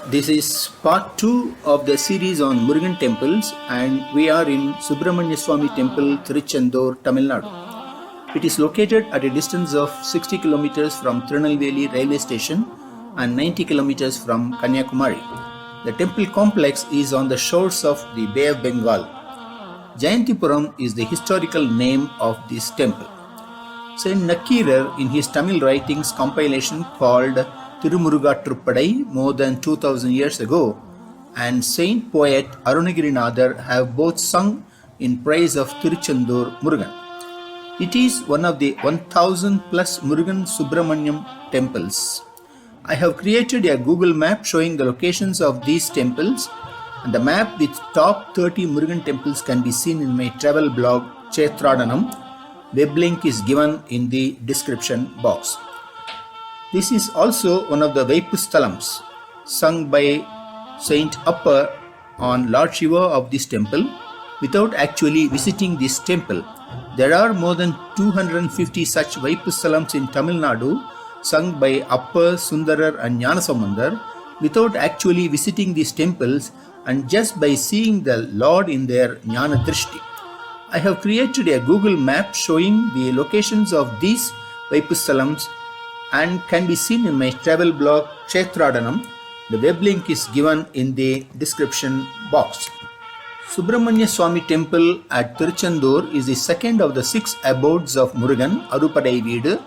This is part 2 of the series on Murugan Temples, and we are in Subramanya Swamy Temple, Tiruchendur, Tamil Nadu. It is located at a distance of 60 kilometers from Tirunelveli railway station and 90 kilometers from Kanyakumari. The temple complex is on the shores of the Bay of Bengal. Jayantipuram is the historical name of this temple. Saint Nakirar, in his Tamil writings compilation called Tirumurugattruppadai more than 2000 years ago, and Saint poet Arunagirinadar have both sung in praise of Tiruchendur Murugan. It is one of the 1000 plus Murugan Subramanyam temples. I have created a Google map showing the locations of these temples, and the map with top 30 Murugan temples can be seen in my travel blog Kshetradanam. Web link is given in the description box. This is also one of the Vaipusthalams sung by Saint Upper on Lord Shiva of this temple without actually visiting this temple. There are more than 250 such Vaipusthalams in Tamil Nadu sung by Upper, Sundarar and Gnanasambandar without actually visiting these temples and just by seeing the Lord in their Jnana Drishti. I have created a Google map showing the locations of these Vaipusthalams and can be seen in my travel blog Kshetradanam. The web link is given in the description box. Subramanya Swamy Temple at Tiruchendur is the second of the 6 abodes of Murugan, Arupadai Veedu.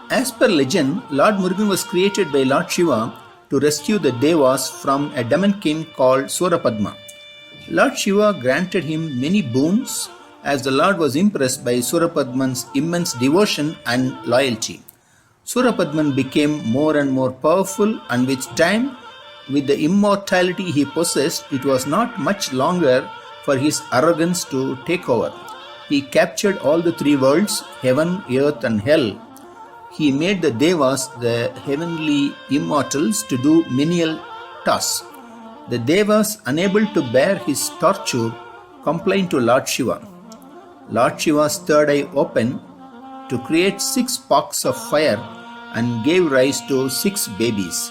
As per legend, Lord Murugan was created by Lord Shiva to rescue the Devas from a demon king called Surapadma. Lord Shiva granted him many boons as the Lord was impressed by Surapadman's immense devotion and loyalty. Surapadman became more and more powerful, and with time, with the immortality he possessed, it was not much longer for his arrogance to take over. He captured all the 3 worlds, heaven, earth and hell. He made the Devas, the heavenly immortals, to do menial tasks. The Devas, unable to bear his torture, complained to Lord Shiva. Lord Shiva's third eye opened to create 6 sparks of fire and gave rise to 6 babies.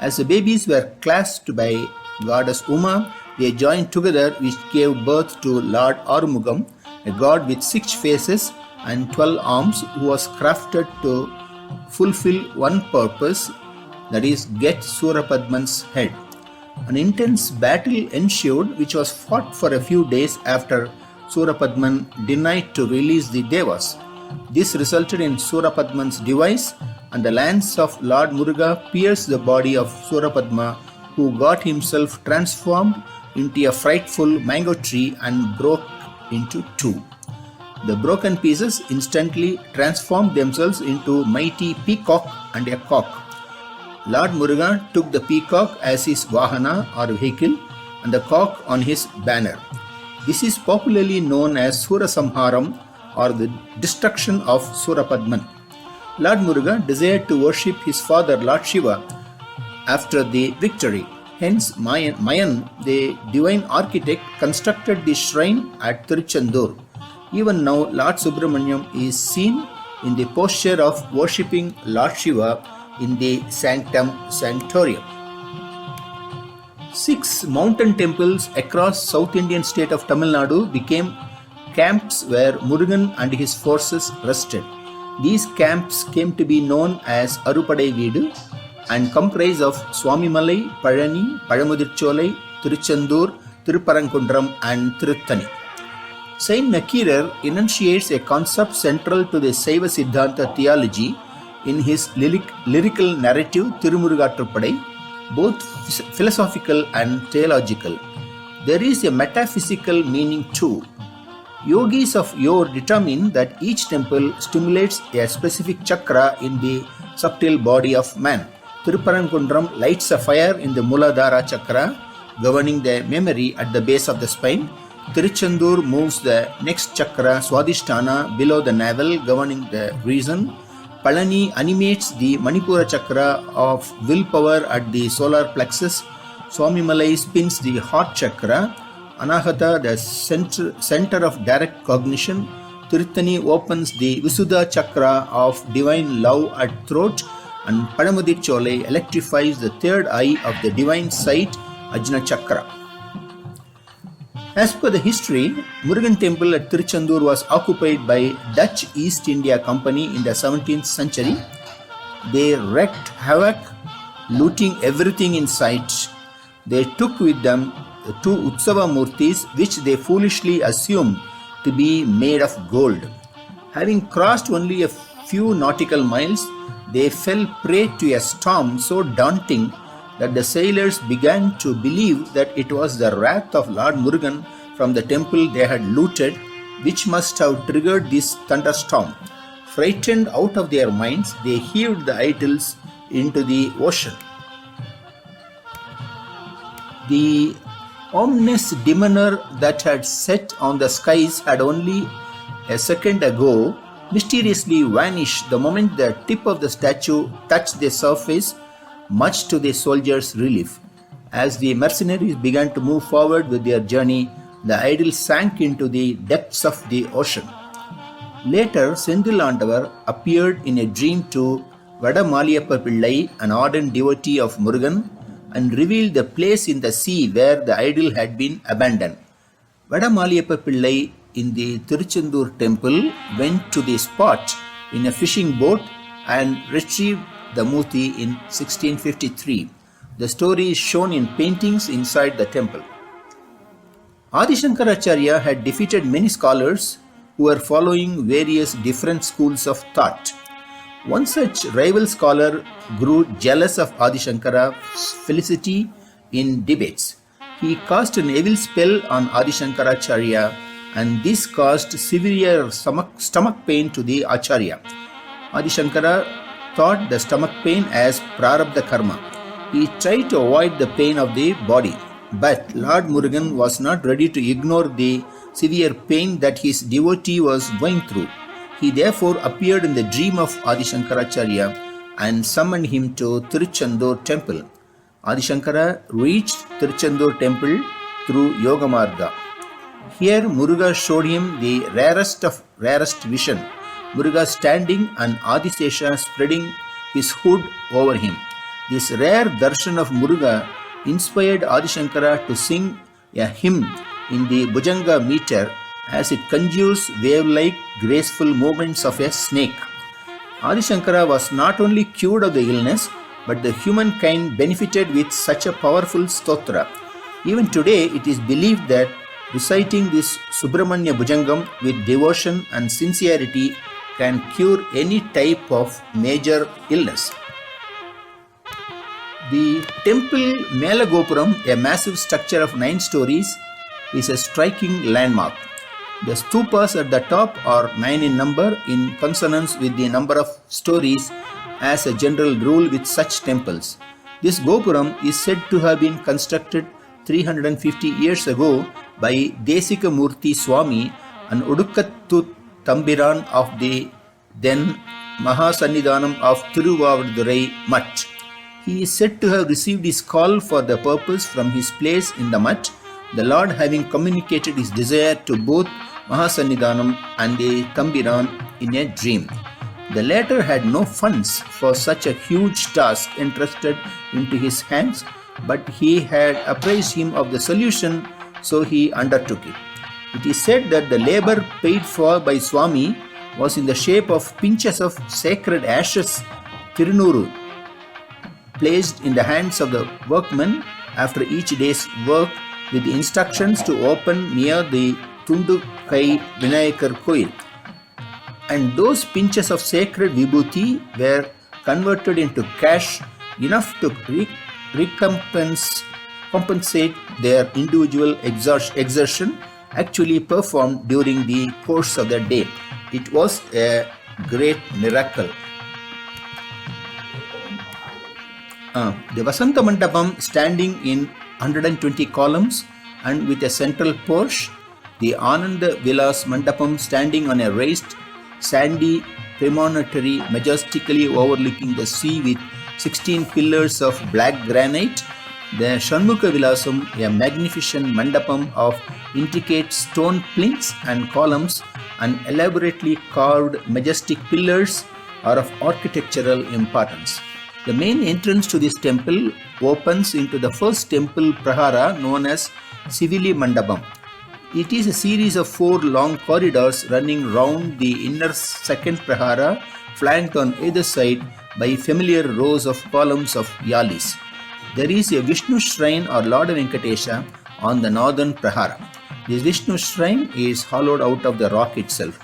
As the babies were clasped by goddess Uma, they joined together, which gave birth to Lord Arumugam, a god with 6 faces and 12 arms, who was crafted to fulfill one purpose, that is, get Surapadman's head. An intense battle ensued, which was fought for a few days after Surapadman denied to release the Devas. This resulted in Surapadman's demise, and the lance of Lord Muruga pierced the body of Surapadma, who got himself transformed into a frightful mango tree and broke into 2. The broken pieces instantly transformed themselves into mighty peacock and a cock. Lord Murugan took the peacock as his vahana or vehicle and the cock on his banner. This is popularly known as Surasamharam, or the destruction of Surapadman. Lord Murugan desired to worship his father Lord Shiva after the victory. Hence, Mayan, the divine architect, constructed the shrine at Tiruchendur. Even now, Lord Subramanyam is seen in the posture of worshipping Lord Shiva in the Sanctum Sanctorium. 6 mountain temples across South Indian state of Tamil Nadu became camps where Murugan and his forces rested. These camps came to be known as Arupadai Veedu and comprise of Swamimalai, Palani, Palamudircholai, Tiruchendur, Tiruparangundram and Tiruttani. Saint Nakirar enunciates a concept central to the Saiva Siddhanta theology in his lyrical narrative Tirumurugattruppadai, both philosophical and theological. There is a metaphysical meaning too. Yogis of yore determine that each temple stimulates a specific chakra in the subtle body of man. Tiruparangundram lights a fire in the Muladhara chakra, governing the memory at the base of the spine. Tiruchendur moves the next chakra, Swadhisthana, below the navel, governing the reason. Palani animates the Manipura chakra of willpower at the solar plexus. Swamimalai spins the heart chakra. Anahata, the center of direct cognition. Tiruttani opens the Visuddha chakra of divine love at throat, and Padamudir Cholai electrifies the third eye of the divine sight, Ajna Chakra. As per the history, Murugan Temple at Tiruchendur was occupied by Dutch East India Company in the 17th century. They wreaked havoc, looting everything in sight. They took with them the two Utsava Murtis, which they foolishly assumed to be made of gold. Having crossed only a few nautical miles, they fell prey to a storm so daunting that the sailors began to believe that it was the wrath of Lord Murugan from the temple they had looted, which must have triggered this thunderstorm. Frightened out of their minds, they heaved the idols into the ocean. The ominous demeanor that had set on the skies had only a second ago mysteriously vanished the moment the tip of the statue touched the surface, much to the soldiers' relief. As the mercenaries began to move forward with their journey, the idol sank into the depths of the ocean. Later, Sendil Andavar appeared in a dream to Vada Maliyappa Pillai, an ardent devotee of Murugan, and revealed the place in the sea where the idol had been abandoned. Vada Maliyappa Pillai in the Tiruchendur Temple went to the spot in a fishing boat and retrieved the Murti in 1653. The story is shown in paintings inside the temple. Adi Shankaracharya had defeated many scholars who were following various different schools of thought. One such rival scholar grew jealous of Adi Shankara's felicity in debates. He cast an evil spell on Adi Shankaracharya, and this caused severe stomach pain to the Acharya. Adi Shankara thought the stomach pain as prarabdha karma. He tried to avoid the pain of the body, but Lord Murugan was not ready to ignore the severe pain that his devotee was going through. He therefore appeared in the dream of Adi Shankaracharya and summoned him to Tiruchendur Temple. Adi Shankara reached Tiruchendur Temple through Yoga Marga. Here Muruga showed him the rarest of rarest vision, Muruga standing and Adisesha spreading his hood over him. This rare darshan of Muruga inspired Adi Shankara to sing a hymn in the Bhujanga meter as it conjures wave-like graceful movements of a snake. Adi Shankara was not only cured of the illness, but the humankind benefited with such a powerful stotra. Even today, it is believed that reciting this Subramanya Bhujangam with devotion and sincerity can cure any type of major illness. The temple Melagopuram, a massive structure of 9 stories, is a striking landmark. The stupas at the top are 9 in number, in consonance with the number of stories as a general rule with such temples. This Gopuram is said to have been constructed 350 years ago by Desika Murthy Swamy, an Udukattu Tambiran of the then Mahasannidhanam of Thiruvadurai Mutt. He is said to have received his call for the purpose from his place in the Mutt, the Lord having communicated his desire to both Mahasannidhanam and the Tambiran in a dream. The latter had no funds for such a huge task entrusted into his hands, but he had apprised him of the solution, so he undertook it. It is said that the labor paid for by Swamy was in the shape of pinches of sacred ashes, Tirunuru, placed in the hands of the workmen after each day's work, with the instructions to open near the Tundu Kai Vinayakar Koil. And those pinches of sacred vibhuti were converted into cash, enough to compensate their individual exertion actually performed during the course of the day. It was a great miracle. The Vasanta Mandapam, standing in 120 columns and with a central porch, the Anand Vilas Mandapam, standing on a raised sandy promontory majestically overlooking the sea with 16 pillars of black granite, the Shanmukha Vilasam, a magnificent mandapam of intricate stone plinths and columns and elaborately carved majestic pillars, are of architectural importance. The main entrance to this temple opens into the first temple prahara known as Sivili Mandapam. It is a series of 4 long corridors running round the inner second prahara, flanked on either side by familiar rows of columns of yalis. There is a Vishnu Shrine or Lord Venkatesha on the northern prahara. This Vishnu Shrine is hollowed out of the rock itself.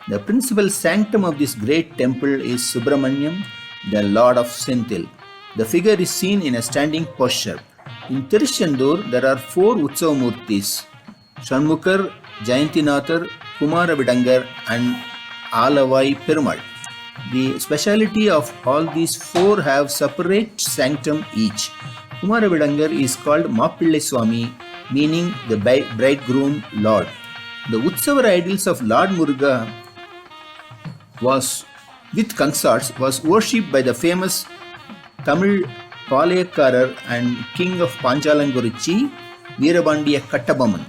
The principal sanctum of this great temple is Subramanyam, the Lord of Senthil. The figure is seen in a standing posture. In Tiruchendur, there are 4 Utsava Murtis: Shanmukar, Jayantinathar, Kumaravidangar and Alavai Perumal. The speciality of all these 4 have separate sanctum each. Kumaravidangar is called Mappillai Swamy, meaning the bridegroom Lord. The Utsava idols of Lord Murugan with consorts was worshipped by the famous Tamil Palayakarar and king of Panchalangurichi, Veerabandiya Kattabomman.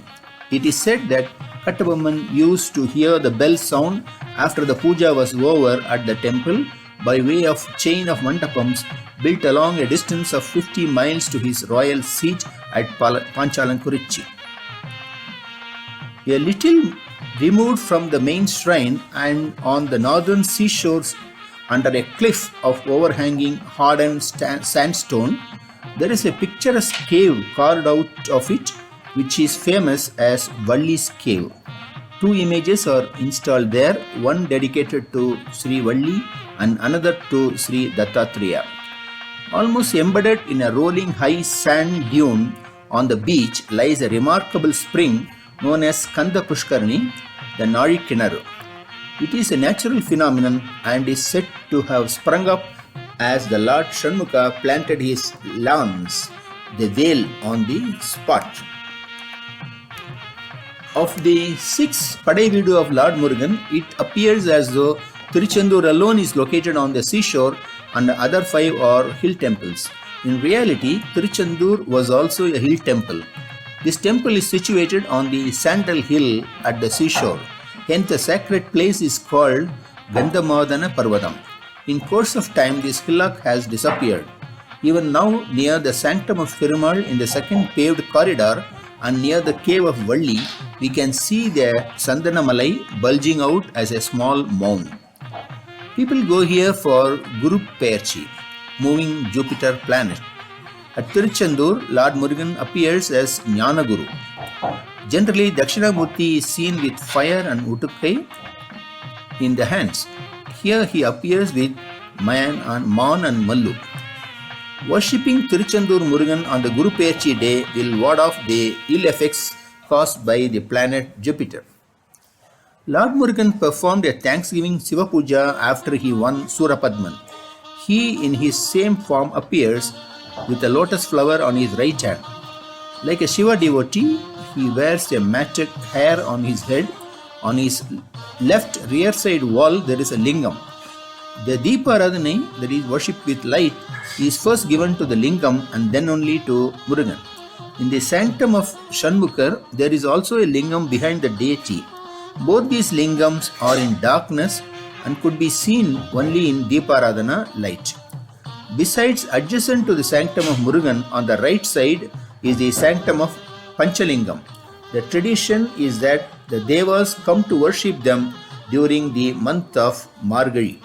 It is said that Kattabomman used to hear the bell sound after the puja was over at the temple by way of chain of Mandapams built along a distance of 50 miles to his royal seat at Panchalangurichi. A little removed from the main shrine and on the northern seashores under a cliff of overhanging hardened sandstone, there is a picturesque cave carved out of it, which is famous as Valli's Cave. 2 images are installed there, one dedicated to Sri Valli and another to Sri Dattatreya. Almost embedded in a rolling high sand dune on the beach lies a remarkable spring known as Kanda Pushkarni, the Nari Kinaru. It is a natural phenomenon and is said to have sprung up as the Lord Shanmuka planted his lance, the veil, on the spot. Of the 6 Padaividu of Lord Murugan, it appears as though Tiruchendur alone is located on the seashore and the other 5 are hill temples. In reality, Tiruchendur was also a hill temple. This temple is situated on the Sandal Hill at the seashore. Hence, the sacred place is called Gandamadana Parvatam. In course of time, this hillock has disappeared. Even now, near the sanctum of Perumal in the second paved corridor and near the cave of Valli, we can see the Sandanamalai bulging out as a small mound. People go here for Guru Perchi, moving Jupiter planet. At Tiruchendur, Lord Murugan appears as Jnana Guru. Generally, Dakshinamurti is seen with fire and Utukkai in the hands. Here he appears with Man and Mallu. Worshipping Tiruchendur Murugan on the Guru Perchi day will ward off the ill effects caused by the planet Jupiter. Lord Murugan performed a Thanksgiving Siva Puja after he won Surapadman. He, in his same form, appears with a lotus flower on his right hand. Like a Shiva devotee, he wears a matted hair on his head. On his left rear side wall, there is a lingam. The Deeparadhana, that is worship with light, is first given to the lingam and then only to Murugan. In the sanctum of Shanmukar, there is also a lingam behind the deity. Both these lingams are in darkness and could be seen only in Deeparadhana light. Besides, adjacent to the sanctum of Murugan on the right side is the sanctum of Panchalingam. The tradition is that the Devas come to worship them during the month of Margazhi.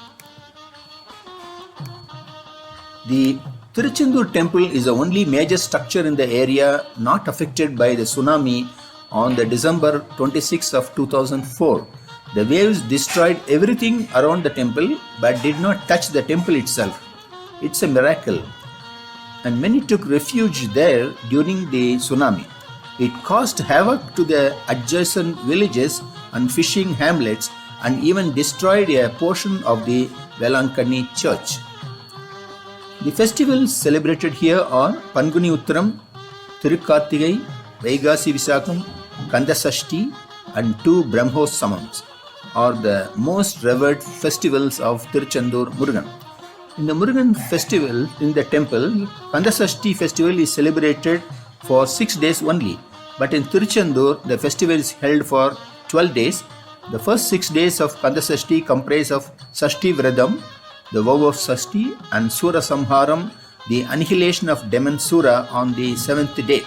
The Tiruchendur Temple is the only major structure in the area not affected by the tsunami on the December 26th of 2004. The waves destroyed everything around the temple but did not touch the temple itself. It's a miracle. And many took refuge there during the tsunami. It caused havoc to the adjacent villages and fishing hamlets and even destroyed a portion of the Velankani church. The festivals celebrated here are Panguni Uttaram, Thirukartigai, Vaigasi Visakam, Kandasashti and 2 Brahmotsamams are the most revered festivals of Tiruchendur Murugan. In the Murugan festival in the temple, Kandasashti festival is celebrated for 6 days only. But in Tiruchendur, the festival is held for 12 days. The first 6 days of Kandasashti comprise of Sashti Vradam, the vow of Sasti, and Sura Samharam, the annihilation of demon Sura on the 7th day.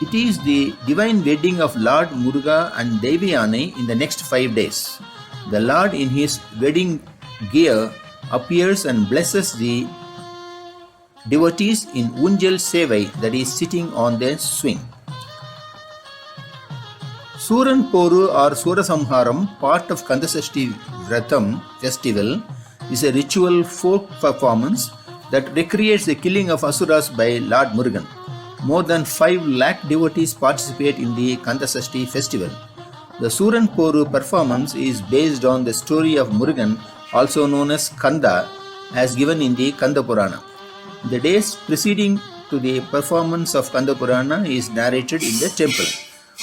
It is the divine wedding of Lord Muruga and Devi Yanai in the next 5 days. The Lord in his wedding gear appears and blesses the devotees in Unjal Sevai, that is sitting on their swing. Suran Poru or Surasamharam, part of Kandasashti Vratam festival, is a ritual folk performance that recreates the killing of Asuras by Lord Murugan. More than 5 lakh devotees participate in the Kandasashti festival. The Suran Poru performance is based on the story of Murugan, also known as Kanda, as given in the Kanda Purana. The days preceding to the performance of Kanda Purana is narrated in the temple.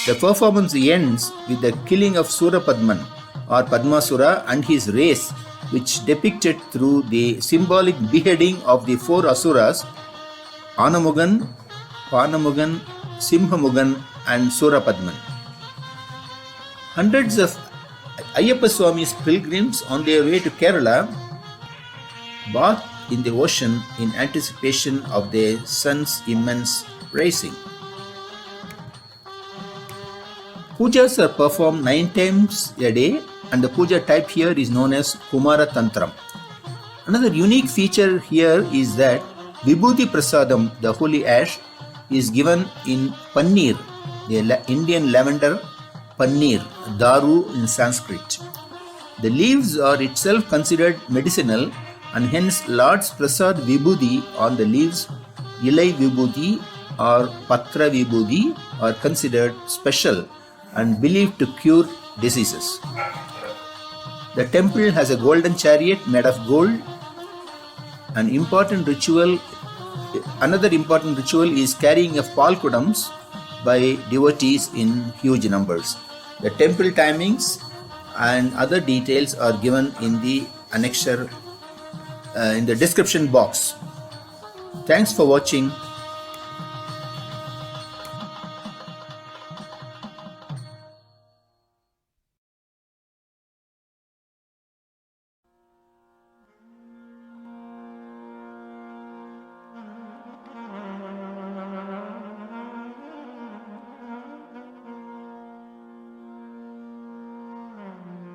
The performance ends with the killing of Surapadman or Padmasura and his race, which depicted through the symbolic beheading of the 4 Asuras, Anamugan, Panamugan, Simhamugan and Surapadman. Hundreds of Ayyappa Swami's pilgrims on their way to Kerala bathed in the ocean in anticipation of their sun's immense rising. Pujas are performed 9 times a day, and the puja type here is known as Kumara Tantram. Another unique feature here is that Vibhuti Prasadam, the holy ash, is given in Paneer, the Indian lavender Paneer, Daru in Sanskrit. The leaves are itself considered medicinal, and hence Lord's Prasad Vibhuti on the leaves, Ilai Vibhuti or Patra Vibhuti, are considered special and believed to cure diseases. The temple has a golden chariot made of gold. Another important ritual is carrying of palkudams by devotees in huge numbers. The temple timings and other details are given in the annexure in the description box. Thanks for watching.